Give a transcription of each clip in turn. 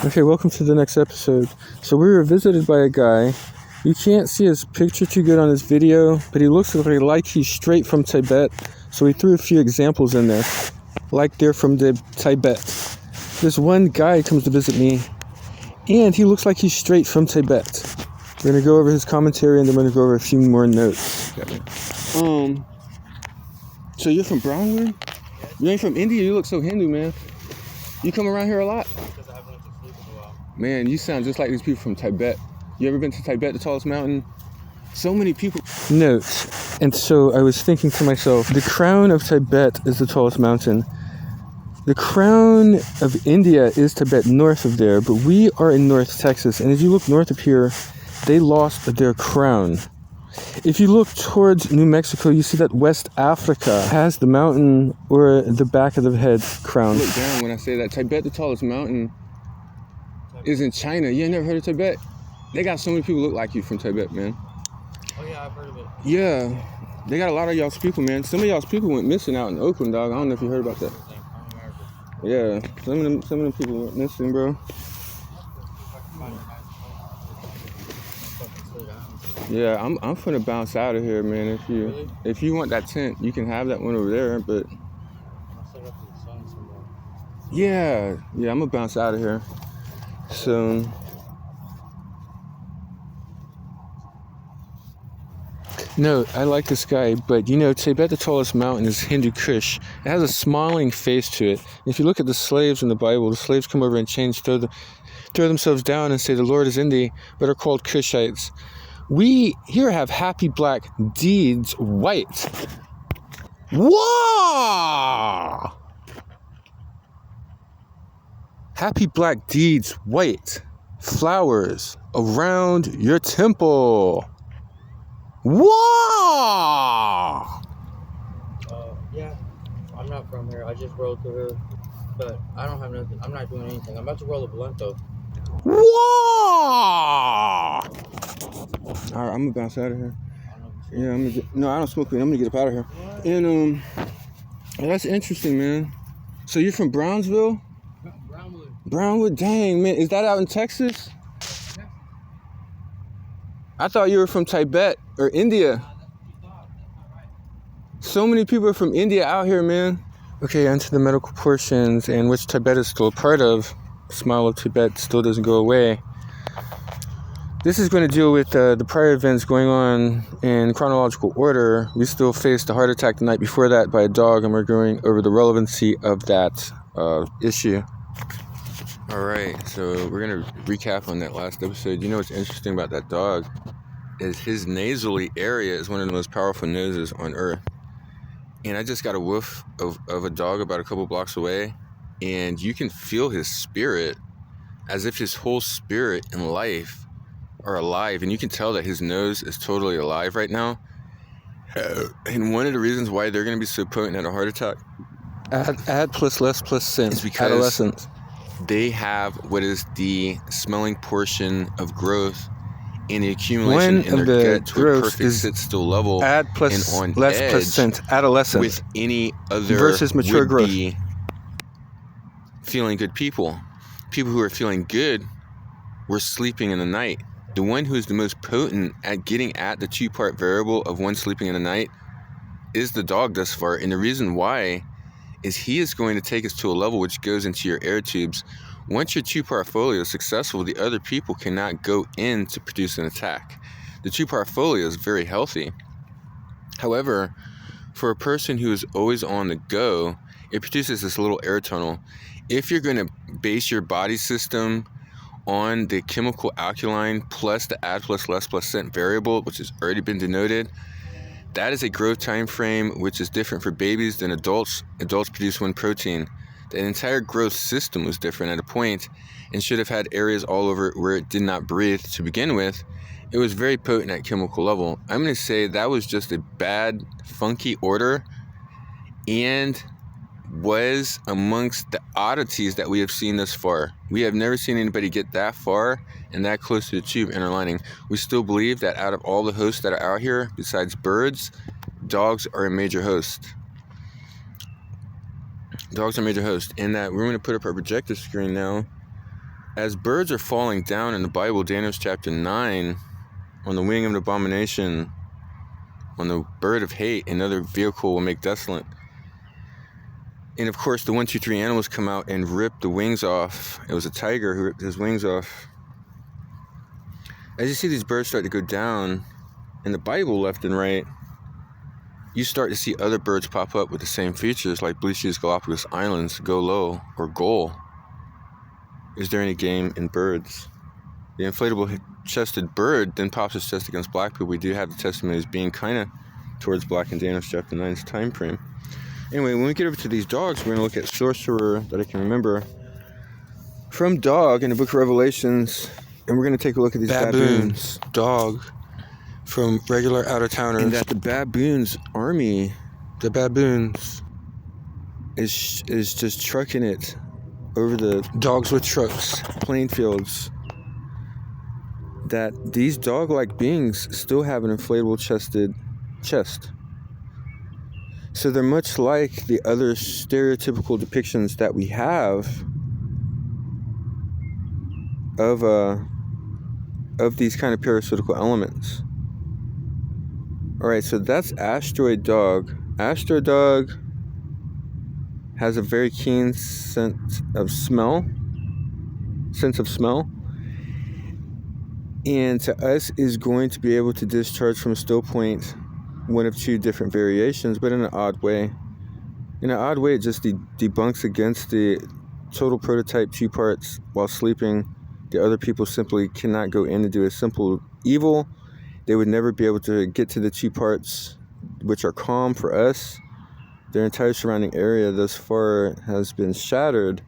Okay, welcome to the next episode. So we were visited by a guy. You can't see his picture too good on this video, but he looks like he's straight from Tibet. So we threw a few examples in there, like they're from Tibet. This one guy comes to visit me, and he looks like he's straight from Tibet. We're gonna go over his commentary, and then we're gonna go over a few more notes. So you're from Brownwood? You ain't from India? You look so Hindu, man. You come around here a lot? Because I haven't went to sleep in a while. Man, you sound just like these people from Tibet. You ever been to Tibet, the tallest mountain? So many people. Notes. And so I was thinking to myself, the crown of Tibet is the tallest mountain. The crown of India is Tibet, north of there, but we are in North Texas. And as you look north of here, they lost their crown. If you look towards New Mexico, you see that West Africa has the mountain or the back of the head crown. Look down when I say that. Tibet, the tallest mountain, is in China. You ain't never heard of Tibet? They got so many people look like you from Tibet, man. Oh yeah, I've heard of it. Yeah. They got a lot of y'all's people, man. Some of y'all's people went missing out in Oakland, dog. I don't know if you heard about that. Yeah. Some of them people went missing, bro. Yeah, I'm finna bounce out of here, man. If you want that tent, you can have that one over there, but yeah, I'm gonna bounce out of here soon. No, I like this guy, but you know, Tibet, the tallest mountain, is Hindu Kush. It has a smiling face to it. If you look at the slaves in the Bible, the slaves come over in chains, throw themselves down and say, "The Lord is in thee," but are called Kushites. We here have happy black deeds white. Whoa! Happy black deeds white. Flowers around your temple. Whoa! Yeah, I'm not from here. I just rolled through here, but I don't have nothing. I'm not doing anything. I'm about to roll a blunt though. Whoa! All right, I'm gonna bounce out of here. Yeah, no, I don't smoke weed. I'm gonna get up out of here. What? And that's interesting, man. So you're from Brownsville? Brownwood, dang, man. Is that out in Texas? I thought you were from Tibet or India. So many people are from India out here, man. Okay, onto the medical portions, and which Tibet is still a part of. Smile of Tibet still doesn't go away. This is going to deal with the prior events going on in chronological order. We still faced a heart attack the night before that by a dog, and we're going over the relevancy of that issue. All right, so we're going to recap on that last episode. You know what's interesting about that dog is his nasally area is one of the most powerful noses on earth. And I just got a whiff of a dog about a couple blocks away, and you can feel his spirit as if his whole spirit and life are alive, and you can tell that his nose is totally alive right now. And one of the reasons why they're going to be so potent at a heart attack, add plus less plus sin, is because adolescents, they have what is the smelling portion of growth and the accumulation in their gut to a perfect sit-still level. Add plus and on less edge plus scent, adolescent, with any other versus mature growth. Feeling good people who are feeling good were sleeping in the night. The one who is the most potent at getting at the two-part variable of one sleeping in the night is the dog thus far. And the reason why is he is going to take us to a level which goes into your air tubes. Once your two-part folio is successful, the other people cannot go in to produce an attack. The two-part folio is very healthy. However, for a person who is always on the go, it produces this little air tunnel. If you're going to base your body system on the chemical alkaline plus the add plus less plus scent variable, which has already been denoted, that is a growth time frame which is different for babies than adults. Adults produce one protein. The entire growth system was different at a point and should have had areas all over where it did not breathe to begin with. It was very potent at chemical level. I'm going to say that was just a bad, funky order and was amongst the oddities that we have seen thus far. We have never seen anybody get that far and that close to the tube inner lining. We still believe that out of all the hosts that are out here, besides birds, dogs are a major host. Dogs are a major host. And that we're going to put up our projector screen now as birds are falling down in the Bible, Daniel chapter 9, on the wing of an abomination, on the bird of hate, another vehicle will make desolate. And of course, the 1, 2, 3 animals come out and rip the wings off. It was a tiger who ripped his wings off. As you see these birds start to go down in the Bible left and right, you start to see other birds pop up with the same features, like Birdchest-Golopogus Islands, go low, or goal. Is there any game in birds? The inflatable-chested bird then pops his chest against black people. We do have the testimony as being kind of towards black in Daniel chapter 9's time frame. Anyway, when we get over to these dogs, we're going to look at sorcerer that I can remember from dog in the book of Revelations, and we're going to take a look at these baboons. Dog from regular out-of-towners. And that the baboons army, The baboons. is just trucking it over the Dogs with trucks. plain fields. That these dog-like beings still have an inflatable chested chest. So they're much like the other stereotypical depictions that we have of these kind of parasitical elements. Alright, so that's Asteroid Dog. Asteroid Dog has a very keen sense of smell. And to us is going to be able to discharge from a still point one of two different variations, but in an odd way. In an odd way, it just debunks against the total prototype 2 parts while sleeping. The other people simply cannot go in to do a simple evil. They would never be able to get to the 2 parts which are calm for us. Their entire surrounding area thus far has been shattered.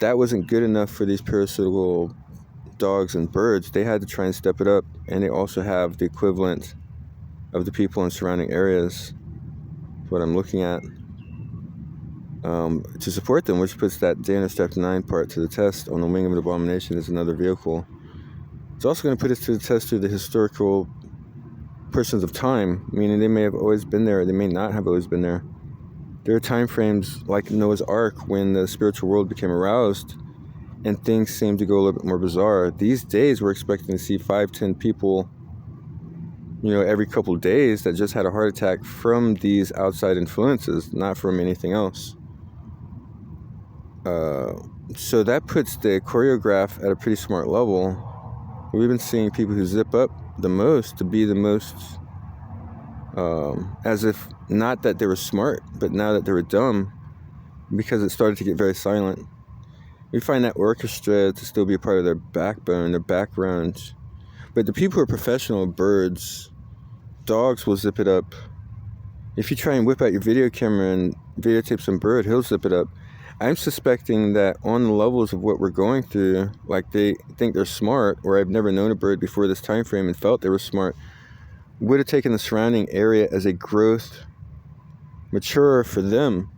That wasn't good enough for these parasitical dogs and birds. They had to try and step it up, and they also have the equivalent of the people in surrounding areas. That's what I'm looking at. To support them, which puts that Daniel chapter 9 part to the test. On the wing of an abomination is another vehicle. It's also going to put us to the test through the historical portions of time, meaning they may have always been there, or they may not have always been there. There are time frames like Noah's Ark when the spiritual world became aroused and things seemed to go a little bit more bizarre. These days we're expecting to see 5-10 people, every couple of days that just had a heart attack from these outside influences, not from anything else. So that puts the choreograph at a pretty smart level. We've been seeing people who zip up the most to be the most, as if not that they were smart, but now that they were dumb, because it started to get very silent. We find that orchestra to still be a part of their backbone, their background. But the people who are professional birds, dogs will zip it up. If you try and whip out your video camera and videotape some bird, he'll zip it up. I'm suspecting that on the levels of what we're going through, like they think they're smart, or I've never known a bird before this time frame and felt they were smart, would have taken the surrounding area as a growth maturer for them.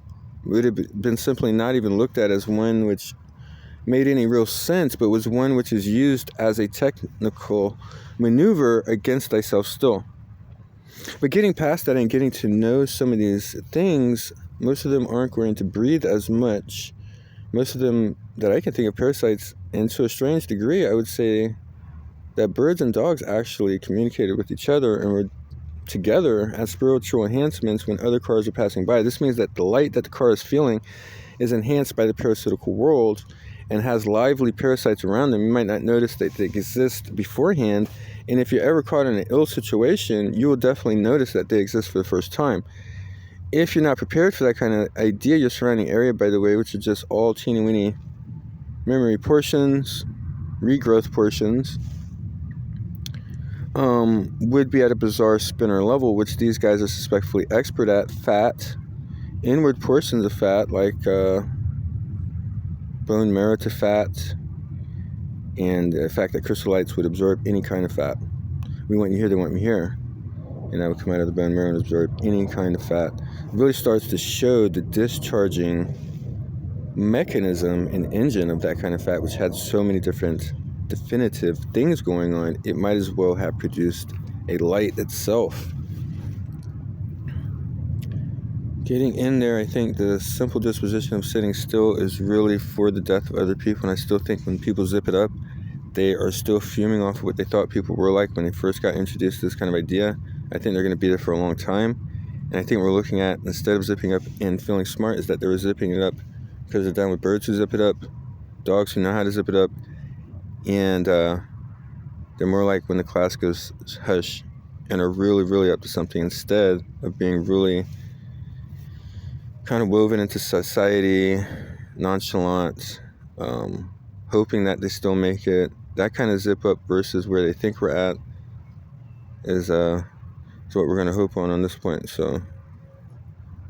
Would have been simply not even looked at as one which made any real sense, but was one which is used as a technical maneuver against thyself still. But getting past that and getting to know some of these things, most of them aren't going to breathe as much. Most of them that I can think of parasites, and to a strange degree, I would say that birds and dogs actually communicated with each other and were together as spiritual enhancements when other cars are passing by. This means that the light that the car is feeling is enhanced by the parasitical world and has lively parasites around them. You might not notice that they exist beforehand, and if you're ever caught in an ill situation, you will definitely notice that they exist for the first time. If you're not prepared for that kind of idea, your surrounding area, by the way, which are just all teeny-weeny memory portions, regrowth portions, would be at a bizarre spinner level, which these guys are suspectfully expert at. Fat, inward portions of fat, like bone marrow to fat, and the fact that crystallites would absorb any kind of fat. We want you here, they want me here. And that would come out of the bone marrow and absorb any kind of fat. It really starts to show the discharging mechanism and engine of that kind of fat, which had so many different definitive things going on. It might as well have produced a light itself. Getting in there, I think the simple disposition of sitting still is really for the death of other people. And I still think when people zip it up, they are still fuming off of what they thought people were like when they first got introduced to this kind of idea. I think they're going to be there for a long time. And I think we're looking at, instead of zipping up and feeling smart, is that they were zipping it up because they're down with birds who zip it up, dogs who know how to zip it up, and they're more like when the class goes hush and are really, really up to something instead of being really kind of woven into society, nonchalant, hoping that they still make it. That kind of zip up versus where they think we're at is what we're going to hope on this point. So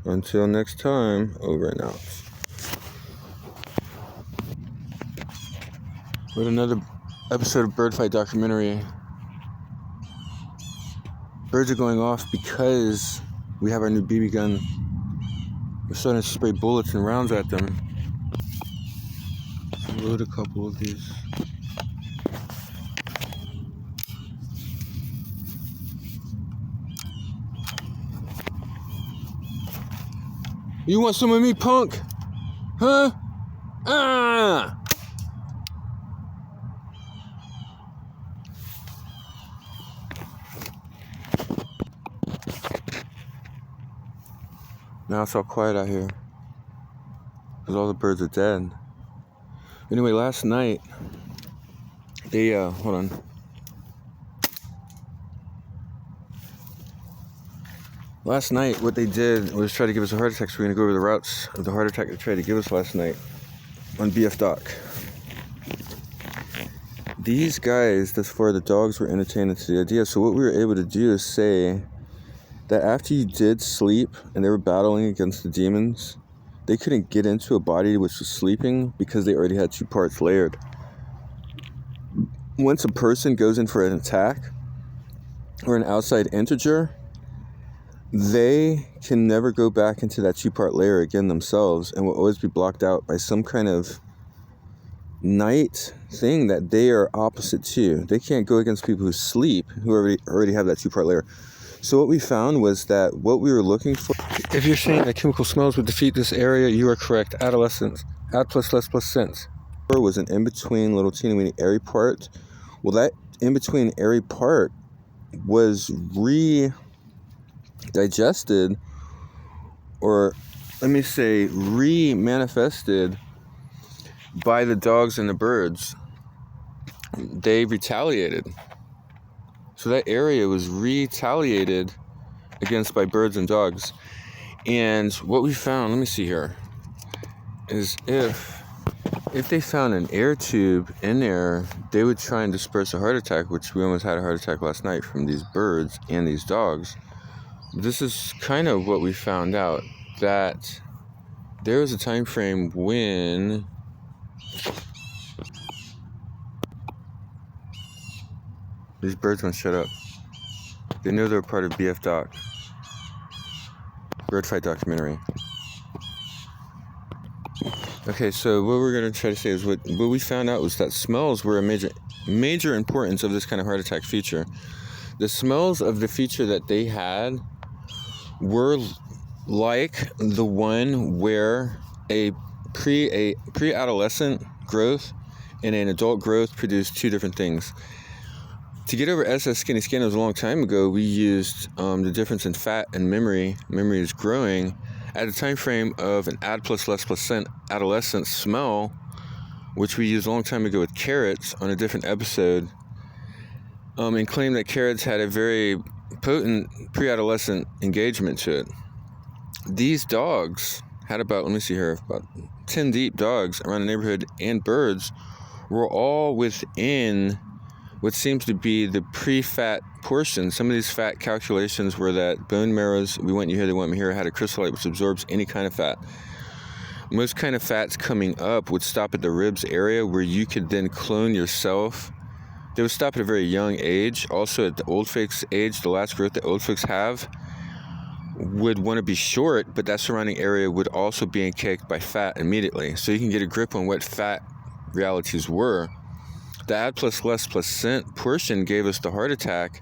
until next time, over and out. With another episode of Bird Fight Documentary. Birds are going off because we have our new BB gun. We're starting to spray bullets and rounds at them. Load a couple of these. You want some of me, punk? Huh? Ah! Now it's all quiet out here because all the birds are dead. Anyway, last night they hold on. Last night what they did was try to give us a heart attack, so we're gonna go over the routes of the heart attack they tried to give us last night on BF Doc. These guys, thus far, the dogs were entertained to the idea. So what we were able to do is say that after you did sleep and they were battling against the demons, they couldn't get into a body which was sleeping because they already had 2 parts layered. Once a person goes in for an attack or an outside integer, they can never go back into that 2-part layer again themselves and will always be blocked out by some kind of night thing that they are opposite to. They can't go against people who sleep, who already have that 2-part layer. So what we found was that what we were looking for... If you're saying that chemical smells would defeat this area, you are correct. Adolescence. Ad plus less plus sense. Was an in-between little teeny weeny airy part. Well, that in-between airy part was digested, or let me say re-manifested by the dogs and the birds. They retaliated. So that area was retaliated against by birds and dogs. And what we found, let me see here, is if they found an air tube in there, they would try and disperse a heart attack, which we almost had a heart attack last night from these birds and these dogs. This is kind of what we found out, that there was a time frame when these birds won't shut up. They know they're part of BF Doc. Bird Fight Documentary. Okay, so what we're going to try to say is what we found out was that smells were a major importance of this kind of heart attack feature. The smells of the feature that they had were like the one where a pre-adolescent growth and an adult growth produced 2 different things. To get over SS skinny skin, it was a long time ago, we used the difference in fat and memory. Memory is growing at a time frame of an ad plus less % adolescent smell, which we used a long time ago with carrots on a different episode, and claimed that carrots had a very potent pre-adolescent engagement to it. These dogs had about 10 deep dogs around the neighborhood, and birds were all within what seems to be the pre-fat portion. Some of these fat calculations were that bone marrows, we want you here, they want me here, had a crystallite which absorbs any kind of fat. Most kind of fats coming up would stop at the ribs area where you could then clone yourself. They would stop at a very young age. Also at the old folks age, the last growth that old folks have would want to be short, but that surrounding area would also be encaked by fat immediately. So you can get a grip on what fat realities were. The ad plus less % portion gave us the heart attack,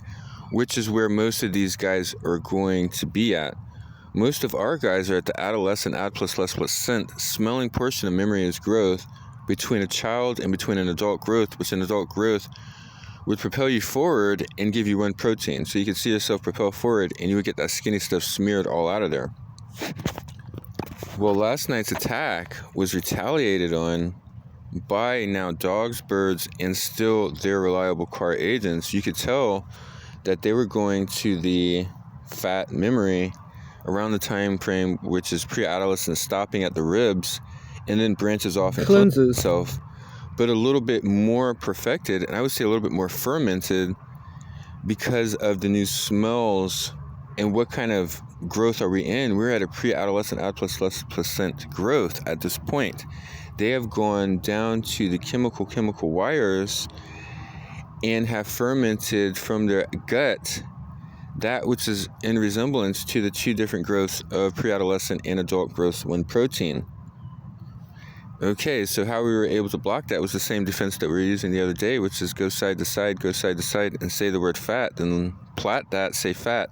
which is where most of these guys are going to be at. Most of our guys are at the adolescent ad plus less placent smelling portion of memory as growth between a child and between an adult growth, which an adult growth would propel you forward and give you one protein. So you could see yourself propel forward and you would get that skinny stuff smeared all out of there. Well, last night's attack was retaliated on by now dogs, birds, and still their reliable car agents. You could tell that they were going to the fat memory around the time frame which is pre-adolescent, stopping at the ribs and then branches off and cleanses itself, but a little bit more perfected, and I would say a little bit more fermented because of the new smells. And what kind of growth are we in? We're at a pre-adolescent ad plus less placent growth at this point. They have gone down to the chemical wires and have fermented from their gut that which is in resemblance to the two different growths of pre-adolescent and adult growth when protein. Okay, so how we were able to block that was the same defense that we were using the other day, which is go side to side, and say the word fat, then plat that, say fat.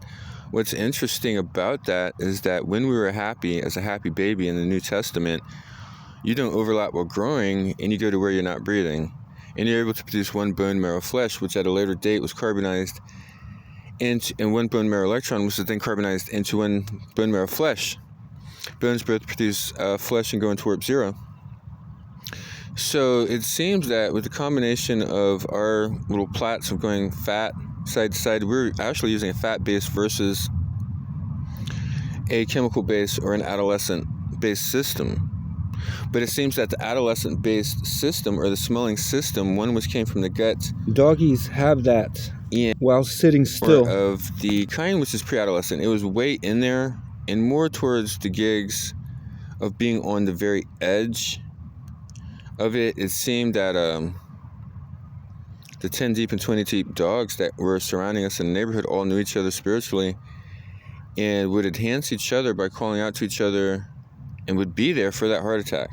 What's interesting about that is that when we were happy, as a happy baby in the New Testament, you don't overlap while growing and you go to where you're not breathing. And you're able to produce one bone marrow flesh, which at a later date was carbonized, and one bone marrow electron, which is then carbonized into one bone marrow flesh. Bones both produce flesh and go into warp zero. So it seems that with the combination of our little plats of going fat side to side, we're actually using a fat base versus a chemical base or an adolescent based system. But it seems that the adolescent based system, or the smelling system, one which came from the gut, Doggies have that while sitting still. Of the kind which is pre-adolescent, it was way in there and more towards the gigs of being on the very edge of it. It seemed that the 10 deep and 20 deep dogs that were surrounding us in the neighborhood all knew each other spiritually and would enhance each other by calling out to each other and would be there for that heart attack.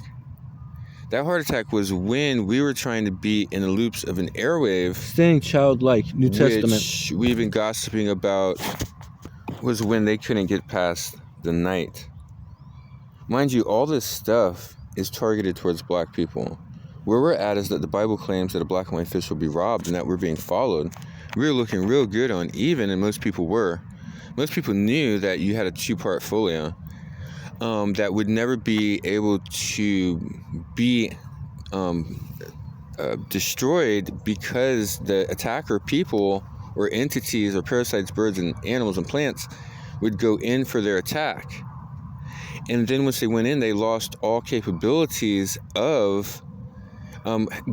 That heart attack was when we were trying to be in the loops of an airwave. Staying childlike, New Testament. Which we've been gossiping about was when they couldn't get past the night. Mind you, all this stuff is targeted towards black people. Where we're at is that the Bible claims that a black and white fish will be robbed and that we're being followed. We're looking real good on even, and most people were. Most people knew that you had a two-part folio that would never be able to be destroyed because the attacker people or entities or parasites, birds and animals and plants would go in for their attack. And then once they went in, they lost all capabilities of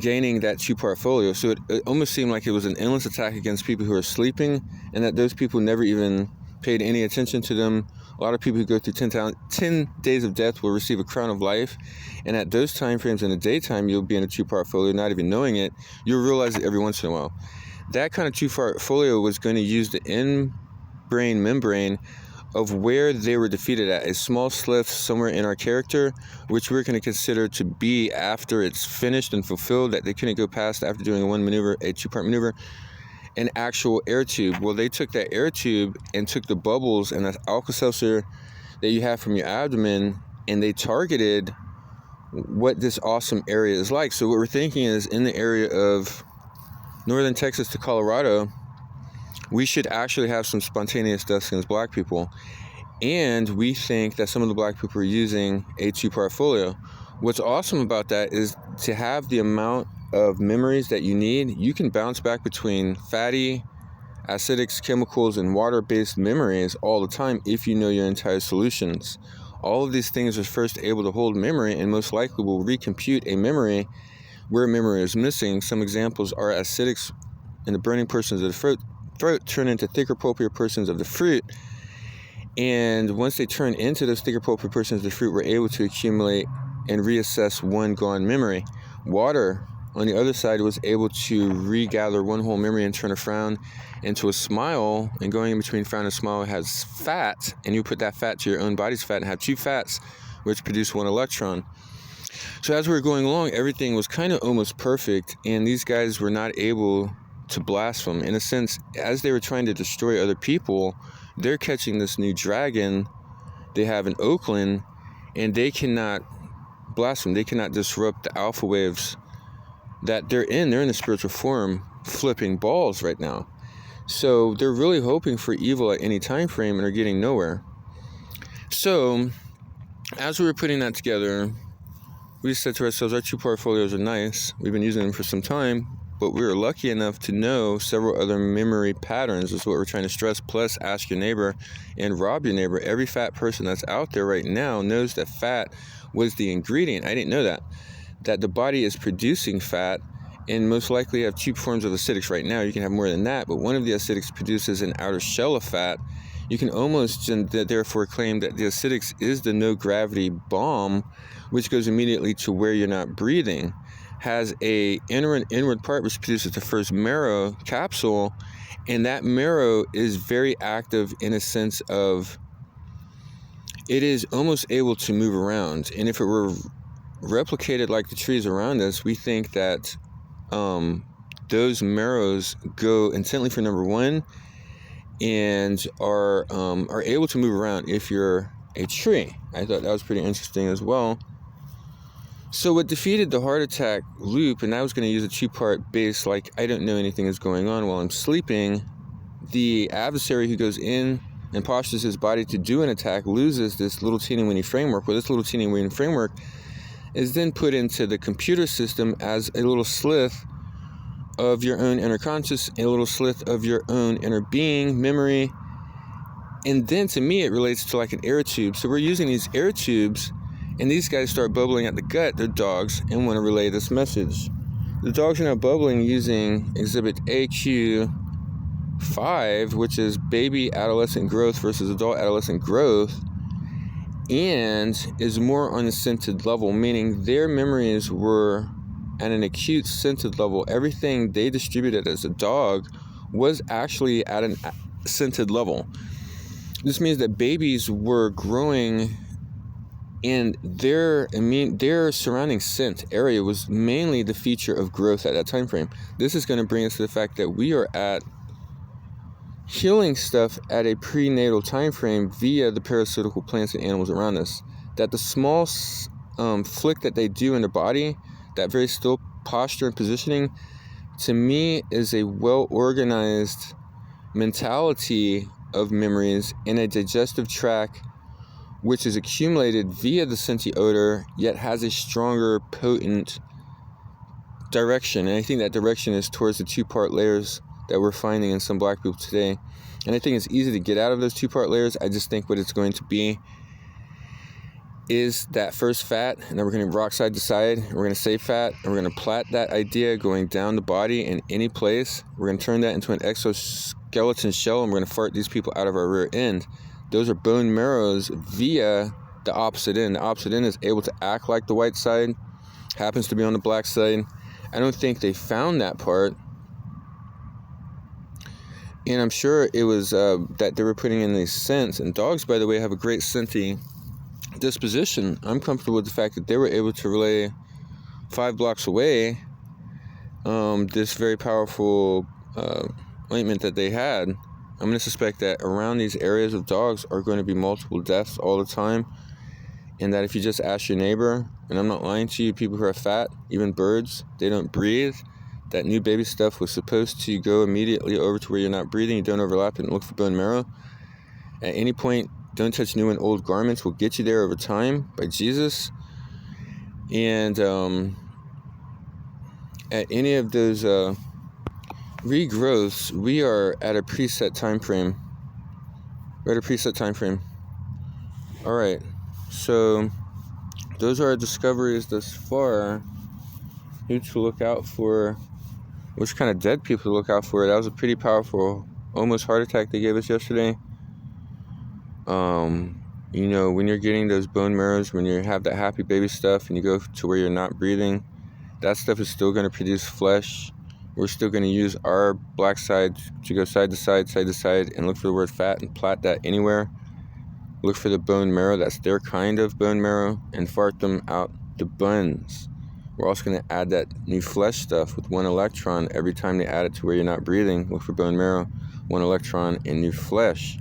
gaining that two-part folio. So it almost seemed like it was an endless attack against people who are sleeping, and that those people never even paid any attention to them. A lot of people who go through 10 days of death will receive a crown of life, and at those time frames in the daytime, you'll be in a two-part folio, not even knowing it. You'll realize it every once in a while. That kind of two-part folio was going to use the in-brain membrane of where they were defeated at, a small slit somewhere in our character, which we're going to consider to be after it's finished and fulfilled, that they couldn't go past after doing a two-part maneuver, an actual air tube. Well, they took that air tube and took the bubbles and the Alka-Seltzer that you have from your abdomen, and they targeted what this awesome area is like. So what we're thinking is, in the area of northern Texas to Colorado, we should actually have some spontaneous deaths against black people. And we think that some of the black people are using a two-part folio. What's awesome about that is to have the amount of memories that you need. You can bounce back between fatty, acidics, chemicals, and water-based memories all the time if you know your entire solutions. All of these things are first able to hold memory and most likely will recompute a memory where memory is missing. Some examples are acidics in the burning portions of the throat turn into thicker, pulpier portions of the fruit. And once they turn into those thicker, pulpier portions of the fruit, we're able to accumulate and reassess one gone memory. Water, on the other side, was able to regather one whole memory and turn a frown into a smile. And going in between frown and smile has fat, and you put that fat to your own body's fat and have two fats, which produce one electron. So as we were going along, everything was kind of almost perfect, and these guys were not able to blaspheme. In a sense, as they were trying to destroy other people, they're catching this new dragon they have in Oakland, and they cannot blaspheme. They cannot disrupt the alpha waves that they're in. They're in the spiritual form flipping balls right now. So they're really hoping for evil at any time frame and are getting nowhere. So as we were putting that together, we said to ourselves, our two portfolios are nice. We've been using them for some time, but we were lucky enough to know several other memory patterns. Is what we're trying to stress. Plus, ask your neighbor and rob your neighbor. Every fat person that's out there right now knows that fat was the ingredient. I didn't know that the body is producing fat, and most likely have two forms of acidics right now. You can have more than that, but one of the acidics produces an outer shell of fat. You can almost therefore claim that the acidics is the no gravity bomb, which goes immediately to where you're not breathing, has a inward part which produces the first marrow capsule, and that marrow is very active in a sense of it is almost able to move around. And if it were replicated like the trees around us, we think that those marrows go intently for number one and are able to move around if you're a tree. I thought that was pretty interesting as well. So what defeated the heart attack loop, and I was going to use a two-part base, like I don't know anything is going on while I'm sleeping, the adversary who goes in and postures his body to do an attack loses this little teeny-weeny framework. Well, this little teeny-weeny framework is then put into the computer system as a little slith of your own inner conscious, a little slith of your own inner being, memory. And then to me, it relates to like an air tube. So we're using these air tubes, and these guys start bubbling at the gut, they're dogs, and want to relay this message. The dogs are now bubbling using exhibit AQ5, which is baby adolescent growth versus adult adolescent growth, and is more on the scented level, meaning their memories were at an acute scented level. Everything they distributed as a dog was actually at a scented level. This means that babies were growing, and their surrounding scent area was mainly the feature of growth at that time frame. This is going to bring us to the fact that we are at healing stuff at a prenatal time frame via the parasitical plants and animals around us. That the small flick that they do in their body, that very still posture and positioning, to me is a well-organized mentality of memories in a digestive tract which is accumulated via the scenty odor, yet has a stronger, potent direction. And I think that direction is towards the two-part layers that we're finding in some black people today. And I think it's easy to get out of those two-part layers. I just think what it's going to be is that first fat, and then we're going to rock side to side, and we're going to say fat, and we're going to plait that idea going down the body in any place. We're going to turn that into an exoskeleton shell, and we're going to fart these people out of our rear end. Those are bone marrows via the opposite end. The opposite end is able to act like the white side, happens to be on the black side. I don't think they found that part. And I'm sure it was that they were putting in these scents. And dogs, by the way, have a great scenty disposition. I'm comfortable with the fact that they were able to relay 5 blocks away this very powerful ointment that they had. I'm going to suspect that around these areas of dogs are going to be multiple deaths all the time, and that if you just ask your neighbor, and I'm not lying to you, people who are fat, even birds, they don't breathe. That new baby stuff was supposed to go immediately over to where you're not breathing. You don't overlap it and look for bone marrow. At any point, don't touch new and old garments. Will get you there over time by Jesus. And at any of those regrowths, we are at a preset time frame. All right. So those are our discoveries thus far. Who to look out for? Which kind of dead people to look out for? That was a pretty powerful, almost heart attack they gave us yesterday. You know, when you're getting those bone marrows, when you have that happy baby stuff and you go to where you're not breathing, that stuff is still going to produce flesh. We're still going to use our black side to go side to side, and look for the word fat and plait that anywhere. Look for the bone marrow, that's their kind of bone marrow, and fart them out the buns. We're also going to add that new flesh stuff with 1 electron every time they add it to where you're not breathing. Look for bone marrow, 1 electron, and new flesh.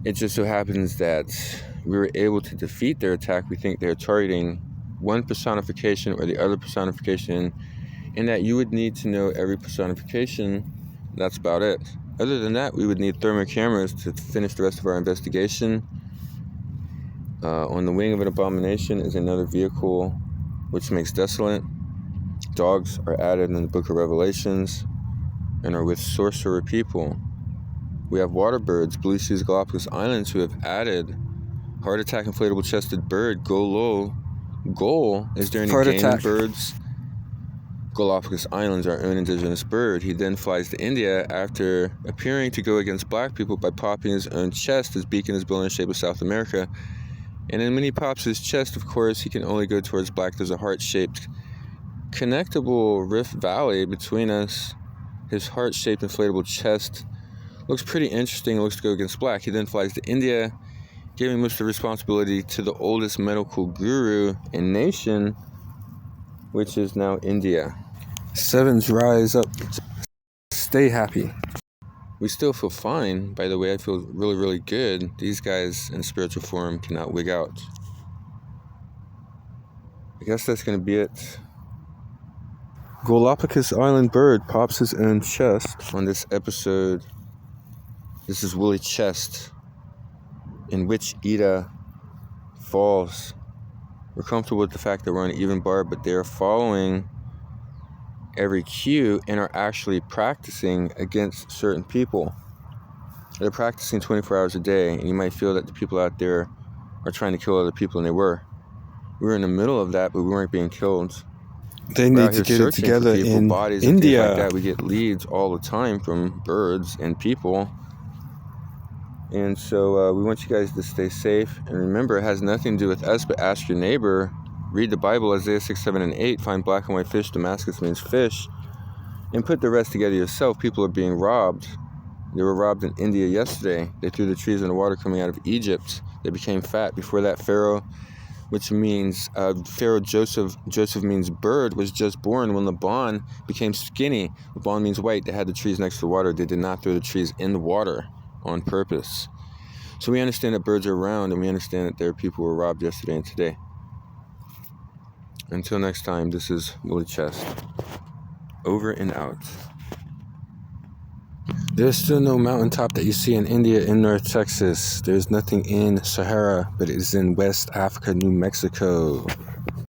It just so happens that we were able to defeat their attack. We think they're targeting one personification or the other personification, and that you would need to know every personification. That's about it. Other than that, we would need thermal cameras to finish the rest of our investigation. On the wing of an abomination is another vehicle which makes desolate. Dogs are added in the book of Revelations and are with sorcerer people. We have water birds, Birdchest-Golopogus Islands, who have added heart attack inflatable chested bird, Golo. Gol is during the game birds. Galapagos Islands, our own indigenous bird. He then flies to India after appearing to go against black people by popping his own chest. His beak and his bill in the shape of South America. And then when he pops his chest, of course, he can only go towards black. There's a heart-shaped connectable rift valley between us. His heart-shaped inflatable chest looks pretty interesting. It looks to go against black. He then flies to India, giving most of the responsibility to the oldest medical guru and nation, which is now India. Sevens, rise up. Stay happy. We still feel fine, by the way. I feel really, really good. These guys in spiritual form cannot wig out. I guess that's going to be it. Galapagos Island bird pops his own chest on this episode. This is Woolly Chest, in which Ida falls. We're comfortable with the fact that we're on an even bar, but they're following every cue and are actually practicing against certain people. They're practicing 24 hours a day, and you might feel that the people out there are trying to kill other people, and they were. We were in the middle of that, but we weren't being killed. They need to get it together in bodies India. Like that. We get leads all the time from birds and people. And so we want you guys to stay safe. And remember, it has nothing to do with us, but ask your neighbor. Read the Bible, Isaiah 6, 7, and 8. Find black and white fish. Damascus means fish. And put the rest together yourself. People are being robbed. They were robbed in India yesterday. They threw the trees in the water coming out of Egypt. They became fat. Before that, Pharaoh, which means Pharaoh Joseph means bird, was just born when Laban became skinny. Laban means white. They had the trees next to the water. They did not throw the trees in the water on purpose. So we understand that birds are around, and we understand that there are people who were robbed yesterday and today. Until next time, this is Woolly Chest. Over and out. There's still no mountaintop that you see in India in North Texas. There's nothing in Sahaira, but it is in West Africa, New Mexico.